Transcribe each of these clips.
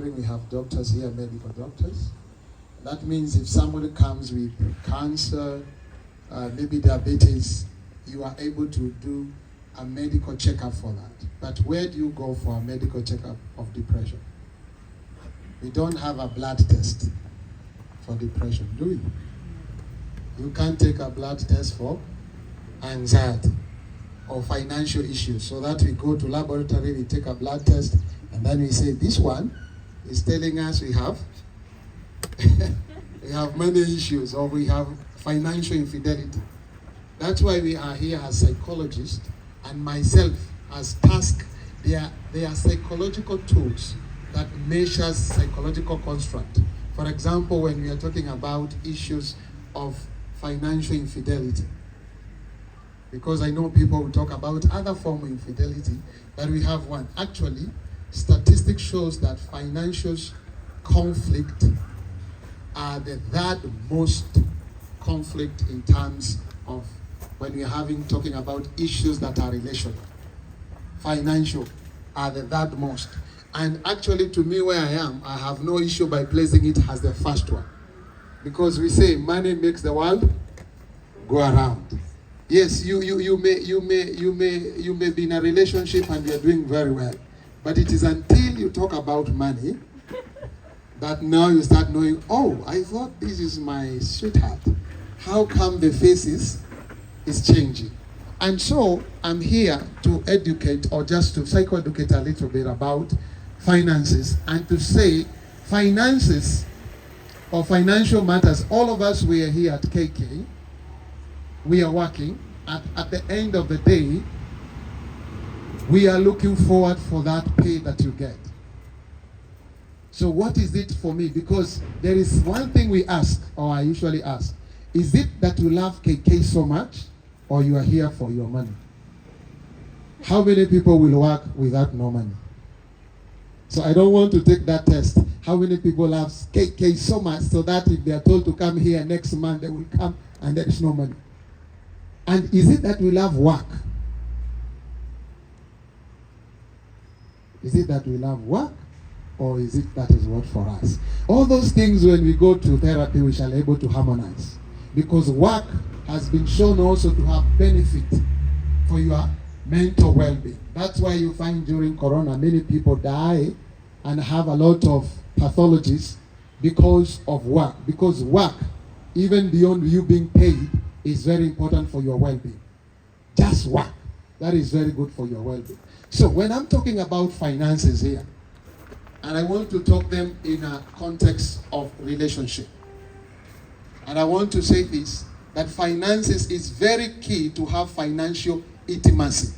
We have doctors here, medical doctors. That means if somebody comes with cancer, maybe diabetes, you are able to do a medical checkup for that. But where do you go for a medical checkup of depression? We don't have a blood test for depression, do we? You can't take a blood test for anxiety or financial issues. So that we go to laboratory, we take a blood test, and then we say, this one is telling us we have we have money issues, or we have financial infidelity. That's why we are here as psychologists, and myself as task. They are psychological tools that measures psychological construct. For example, when we are talking about issues of financial infidelity, because I know people will talk about other form of infidelity, but we have one. Actually, statistics shows that financial conflict are the third most conflict in terms of when we are talking about issues that are relational. Financial are the third most. And actually, to me, where I am, I have no issue by placing it as the first one, because we say money makes the world go around. Yes, you may be in a relationship and you are doing very well, but it is until you talk about money that now you start knowing, oh, I thought this is my sweetheart. How come the faces is changing? And so I'm here to educate, or just to psychoeducate a little bit about finances, and to say finances or financial matters. All of us, we are here at KK. We are working. At the end of the day, we are looking forward for that pay that you get. So what is it for me? Because there is one thing we ask, or I usually ask, is it that you love KK so much, or you are here for your money? How many people will work without no money? So I don't want to take that test. How many people love KK so much so that if they are told to come here next month, they will come and there is no money? And is it that we love work? Is it that we love work? Or is it that is what for us? All those things, when we go to therapy, we shall be able to harmonize. Because work has been shown also to have benefit for your mental well-being. That's why you find during Corona, many people die and have a lot of pathologies because of work. Because work, even beyond you being paid, is very important for your well-being. Just work. That is very good for your well-being. So when I'm talking about finances here, and I want to talk them in a context of relationship, and I want to say this, that finances is very key to have financial intimacy.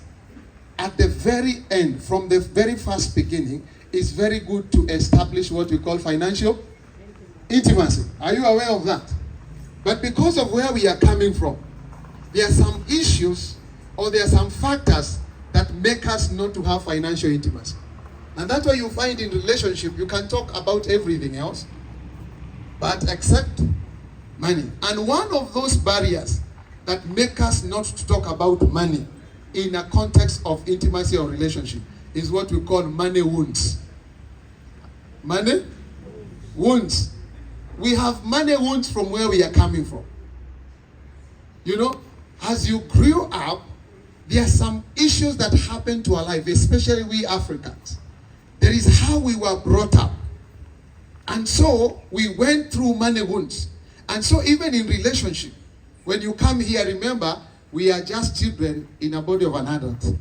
At the very end, from the very first beginning, it's very good to establish what we call financial intimacy. Are you aware of that? But because of where we are coming from, there are some issues, or there are some factors that make us not to have financial intimacy. And that's why you find in relationship, you can talk about everything else, but except money. And one of those barriers that make us not to talk about money in a context of intimacy or relationship is what we call money wounds. Money wounds. We have money wounds from where we are coming from. You know, as you grew up, there are some issues that happen to our life, especially we Africans. There is how we were brought up. And so we went through money wounds. And so even in relationship, when you come here, remember, we are just children in a body of an adult.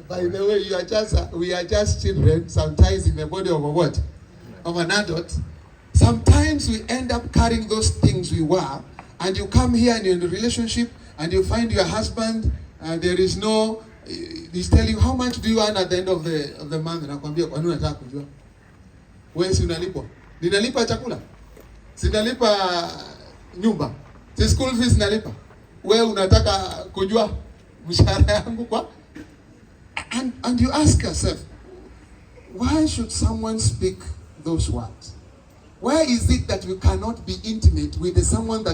By the way, we are just children, sometimes in the body of a what? Of an adult. Sometimes we end up carrying those things we were, and you come here and you're in a relationship, and you find your husband, there is no, he's telling you, how much do you earn at the end of the month? Nakwambia, kwa nini unataka kujua? Wewe si unalipwa? Ninalipa chakula? Sinalipa nyumba? Si school fees nalipa? Wewe unataka kujua mshahara yangu kwa? And you ask yourself, why should someone speak those words? Why is it that we cannot be intimate with someone that